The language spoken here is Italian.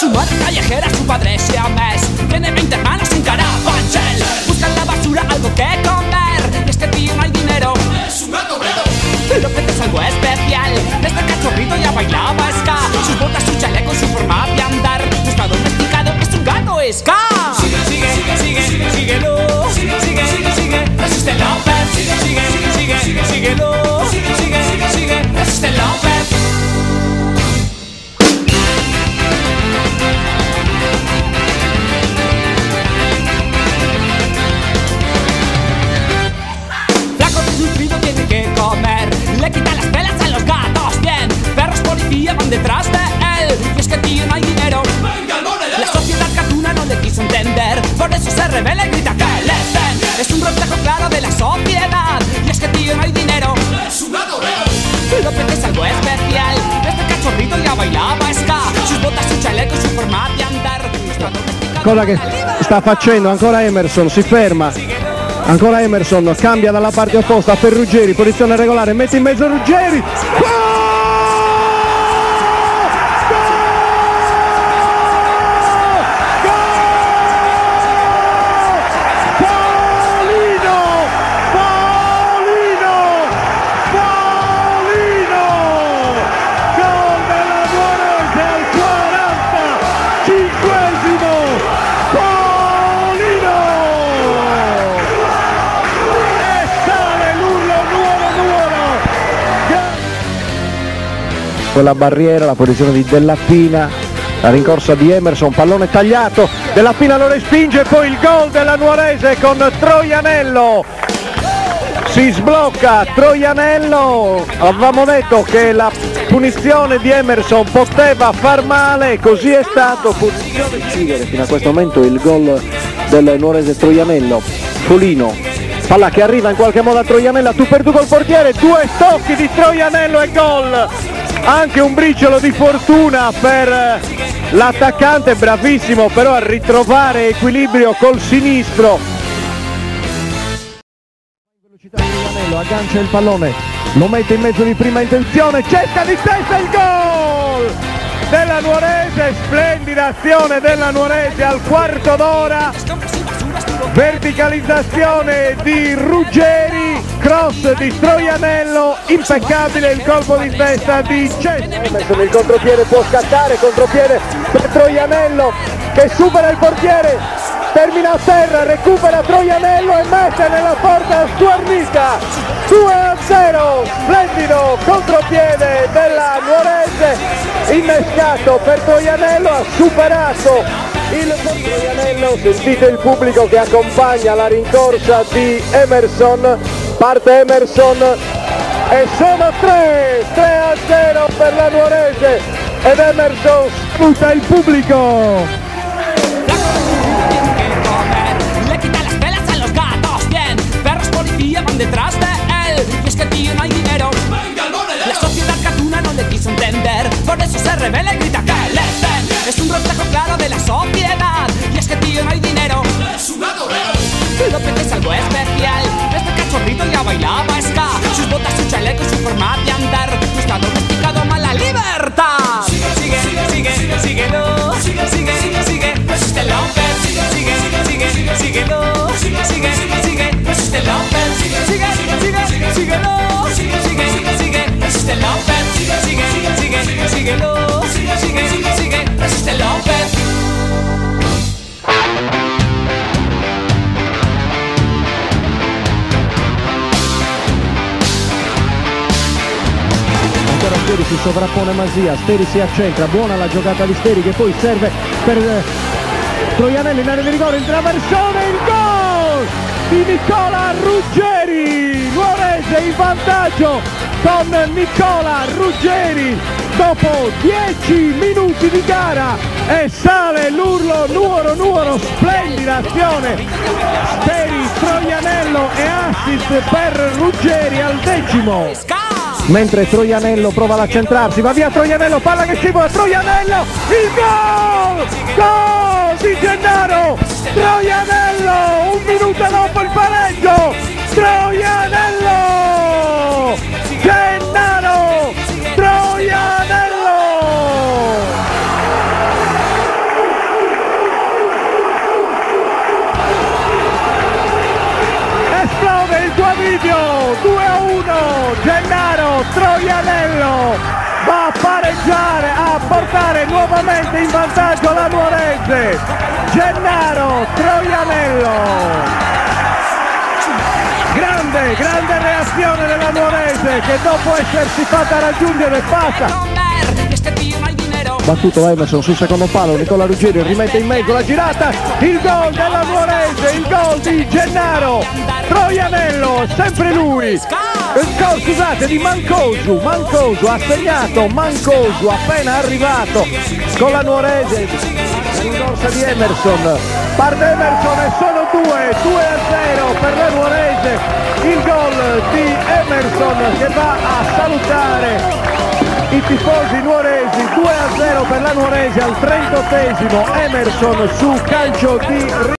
Su madre callejera, su padre siamés, tiene 20 manos en Carabanchel. Busca en la basura algo que comer, y es que tío no hay dinero. Es un gato bravo. López es algo especial, desde cachorrito ya bailaba ska. Sus botas, su chaleco, su forma de andar, no está domesticado, es un gato ska. Sigue, sigue, sigue, síguelo. Sigue, sigue, sigue, resiste López. Sigue, sigue, sigue, síguelo. Sigue, sigue, sigue, resiste López. Flaco desnutrido tiene que comer, le quita las pelas a los gatos, bien. Perros policía van detrás de él, y es que tío no hay dinero. La sociedad gatuna no le quiso entender, por eso se revela y grita que le den. Es un reflejo claro de la sociedad, y es que tío no hay dinero. Es un gato real. López es algo especial, este cachorrito ya bailaba ska. Sus botas, su chaleco, su forma de andar. Cosa che sta facendo ancora Emerson, si ferma. Ancora Emerson, cambia dalla parte opposta per Ruggeri, posizione regolare, mette in mezzo Ruggeri. Quella barriera, la posizione di Della Pina, la rincorsa di Emerson, pallone tagliato, Della Pina lo respinge e poi il gol della Nuorese con Troianello. Si sblocca Troianello, avevamo detto che la punizione di Emerson poteva far male, così è stato. Punizione di fino a questo momento il gol del Nuorese Troianello. Folino, palla che arriva in qualche modo a Troianello, tu per tu col portiere, due tocchi di Troianello e gol. Anche un briciolo di fortuna per l'attaccante, bravissimo però a ritrovare equilibrio col sinistro. Velocità di Troianello, aggancia il pallone, lo mette in mezzo di prima intenzione, cerca di testa il gol della Nuorese, splendida azione della Nuorese al quarto d'ora. Verticalizzazione di Ruggeri, cross di Troianello, impeccabile il colpo di testa di Emerson, il contropiede può scattare, contropiede per Troianello che supera il portiere, termina a terra, recupera Troianello e mette nella porta sguarnita. 2-0, splendido contropiede della Nuorese, innescato per Troianello, ha superato il Troianello, sentite il pubblico che accompagna la rincorsa di Emerson, parte Emerson e sono 3-0 per la Nuorese ed Emerson sputa il pubblico. Le quita las pelas a los gatos, bien. Perros policía van detrás de él, y es que tío no hay dinero. La sociedad gatuna no le quiso entender, por eso se revela y grita que le den. Es un reflejo claro de la sociedad, y es que tío no hay dinero. Es un gato real. López es algo especial, este cachorrito ya bailaba ska. Sus botas, su chaleco, su forma de andar, no está domesticado, mala libertad. Sigue, sigue, sigue, síguelo. Sigue, sigue, sigue, resiste López. Sigue, sigue, sigue, síguelo. Sigue, sigue, sigue, resiste López. Sigue, sigue, sigue, síguelo. Sigue, sigue, sigue, resiste López. Sigue, sigue, sigue, síguelo. Sigue, sigue, sigue, resiste López. Ancora Steri, si sovrappone Masia, Steri si accentra, buona la giocata di Steri che poi serve per Troianello in area di rigore, il traversone, il gol di Nicola Ruggeri, Nuorese in vantaggio con Nicola Ruggeri dopo 10 minuti di gara e sale l'urlo Nuoro Nuoro, splendida azione, Steri, Troianello e assist per Ruggeri al 10°. Mentre Troianello prova ad accentrarsi, va via Troianello, palla che scivola, Troianello, il gol! Gol di Gennaro! Troianello, un minuto dopo il pareggio! Troianello! Gennaro! Troianello! pareggiare, a portare nuovamente in vantaggio la Nuorese. Gennaro Troianello. Grande reazione della Nuorese che dopo essersi fatta raggiungere passa. Battuto Emerson sul secondo palo, Nicola Ruggeri rimette in mezzo la girata, il gol della Nuorese, il gol di Gennaro Troianello, sempre lui. Il gol, scusate, di Mancosu ha segnato Mancosu appena arrivato con la Nuorese. Rincorsa di Emerson, parte Emerson e sono 2-0 per la Nuorese, il gol di Emerson che va a salutare i tifosi nuoresi. 2-0 per la Nuorese al 38esimo, Emerson su calcio di